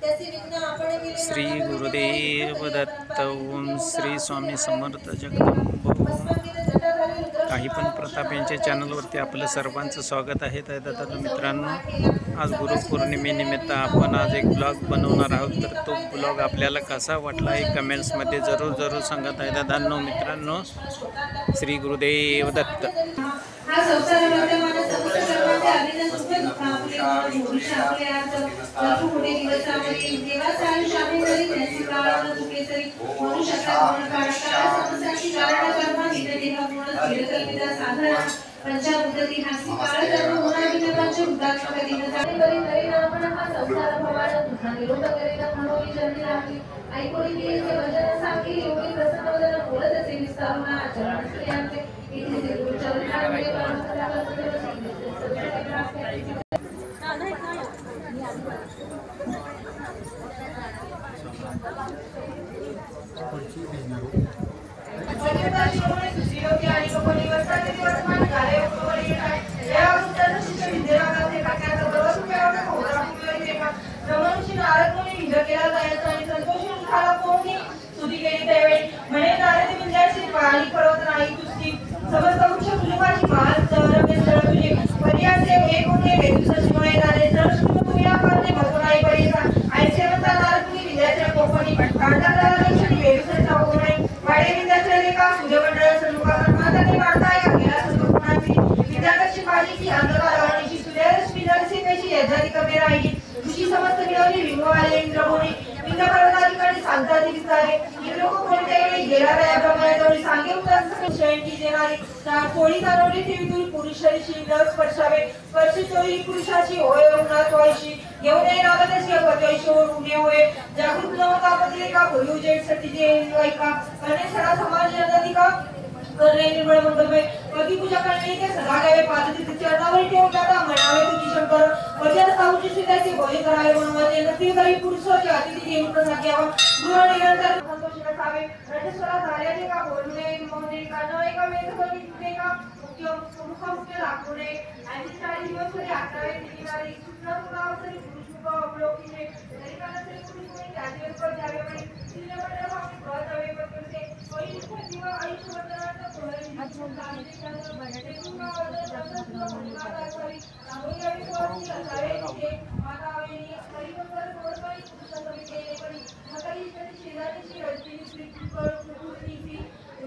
श्री गुरुदेव दत्त. ओम श्री स्वामी समर्थ जगदंब. काही पण प्रताप यांच्या चॅनलवरती आपलं सर्वांचं स्वागत आहे. तर मित्रांनो, आज गुरुपौर्णिमेनिमित्त आपण आज एक ब्लॉग बनवणार आहोत. तर तो ब्लॉग आपल्याला कसा वाटला हे कमेंट्समध्ये जरूर सांगत आहे. दादांनो, मित्रांनो, श्री गुरुदेव दत्त. पंचाभूतती हास्य काळ कर्म होणारी पंचभूतात्मक दिन जाणीवरी तरी आपण हा संसार भवान तुझा निरोध करेला म्हणून जन्मी लागली ऐकोली केले वचन सांगी योगी प्रसन्न बोलत असे विस्तारून आचरण स्त्रियांचे इथे ते गुरुचरणांमध्ये परमसत्ता पुरुषाची होय उन्हातवायशी घेऊन रागतच उणे होय जागृत नवतापती का भोयुजे सती जे का करणे सडा समाज जनती का करणे निर्मळ मंगलमय पती पूजा करणे ते सदा गावे पादती चरणावर ठेवून जाता म्हणावे तुझी शंकर वचन साऊची सीताचे भोय करावे म्हणून नती करी पुरुषाची अतिथी घेऊन प्रसाद्यावा गृह निरंतर संतोष नसावे रजस्वरा झाल्याने का बोलू नये मोहने का न एका मेघकवी तुझे का मुख्य लागू नये आणि 40 दिवस तरी आठवे दिनारी सुद्धा पुरावतरी पुरुष मुख अवलोकिले तरी का नसेल पुरुष कोणी त्याचे पर द्यावे म्हणे श्रीमंडळ आपली ब्रत हवे करते कोणी दिवा आयुष्यवर्धनार्थ कोणी आजूबाजूला चंद्र बनते तुका वर्धन मुलगा दाखवी रामोयावी स्वामी असावे तिथे माता आवेनी हरिवंतर कोरबाई पुरुषासवी केले करी मताई शेजारीची रजनी श्री कृपळ कुकुरनीची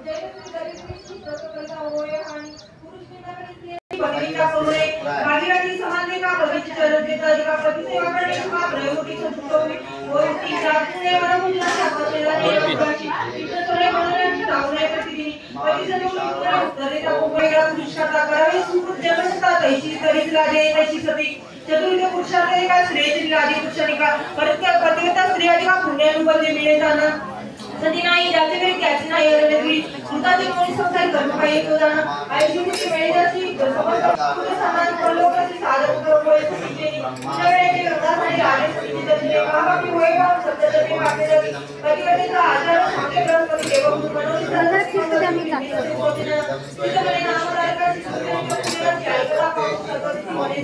जयश्री दरिद्रीची प्रतकर्ता होय आणि पुरुष निंदाकडे भगवीचा कोरे भागीरथी समानते का भगवीची चरण देता का पती सेवा करणे का प्रयोगी संतोषी होती जातने वरमुला शास्त्रेला देवाची ईश्वरे मनोरंजन धावणे प्रतिदिनी पतिजनों पुरा उत्तरेता कोपरेला पुरुषाचा करावे सुकृत जन्मसता तैशी तरीला दे तैशी सती चतुर्थ पुरुषाचे का श्रेयची आदी पुरुषानिका पतिव्रता स्त्रियाची पुण्यानुबंधी मिळे जाणं सती नाही जाते वेळी त्याची नाही अरण्याची मृताचे कोणी संसार कर्म काही तो जाणं आयुष्याची वेळेची समान परलोकाची साधन करतोय सतीचे तुझ्या वेळेचे ग्रंथासाठी आले सतीचे दर्शने कामापी होय का सत्यजनी वाक्य जगी पतिव्रतेचा आचार सांगे बृहस्पती देव मनोनी संसार शिष्ट आम्ही टाकतो तिथे म्हणे नामधारकाची सुंदराची ऐकता पाहून सर्वती म्हणे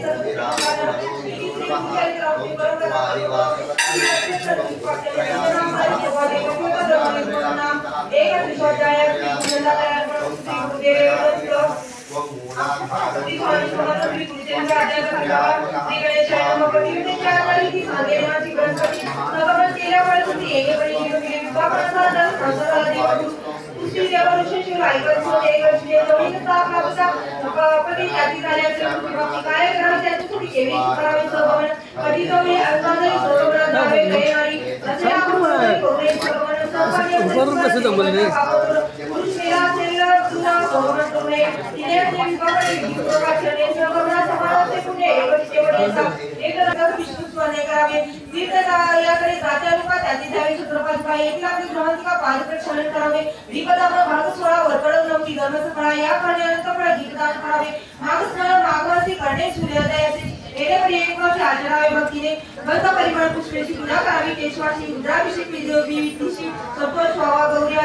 परिमाण पुष्पेची पूजा करावी केशवाची रुद्राभिषेक विधी संतोष व्हावा गौरी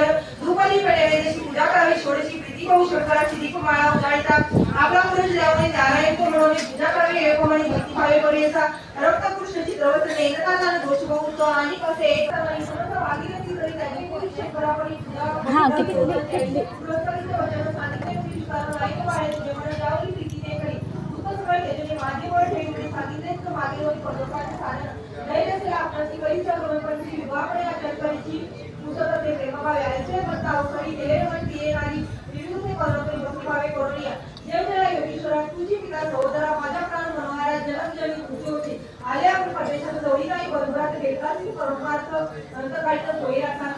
धूपदी पेटवण्याची पूजा करावी षोडशी प्रीती होऊ शंकराची दीपमाळा उजाळीता आपला पुरुष देवाने नारायण को मिळवणे पूजा करावी हे प्रमाणे भक्तिभावे करी असा रक्तकृष्ण चित्रवत एकताचा दोष बघतो आणि कसे एक भागीरथी करी त्याची पुरुष शंकरापणी पूजा हाँ कितने पुरस्कारित वचन सांगितले की कारण ऐक बाळे जेवण जावली प्रीतीने करी दुःखसमय त्याचे मागेवर ठेवून सांगितले तर मागेवर पदोपाचे साधन धैर्य से आपणाची करी सर्वपंची विवाहकडे आचरकरीची पुस्तकाचे प्रेमभावे आयचे म्हणता अवसरी केले म्हणती येणारी विविध कर्मकरी भक्तिभावे करूया जय जय योगेश्वरा तुझी पिता सहोदरा माझ्या प्राण मनोहरा जन्मजन्मी तुझे होते आले आपण परमेश्वर जोडी नाही बरोबरात भेटलाच परमार्थ अंतकाळीचा सोयी राखा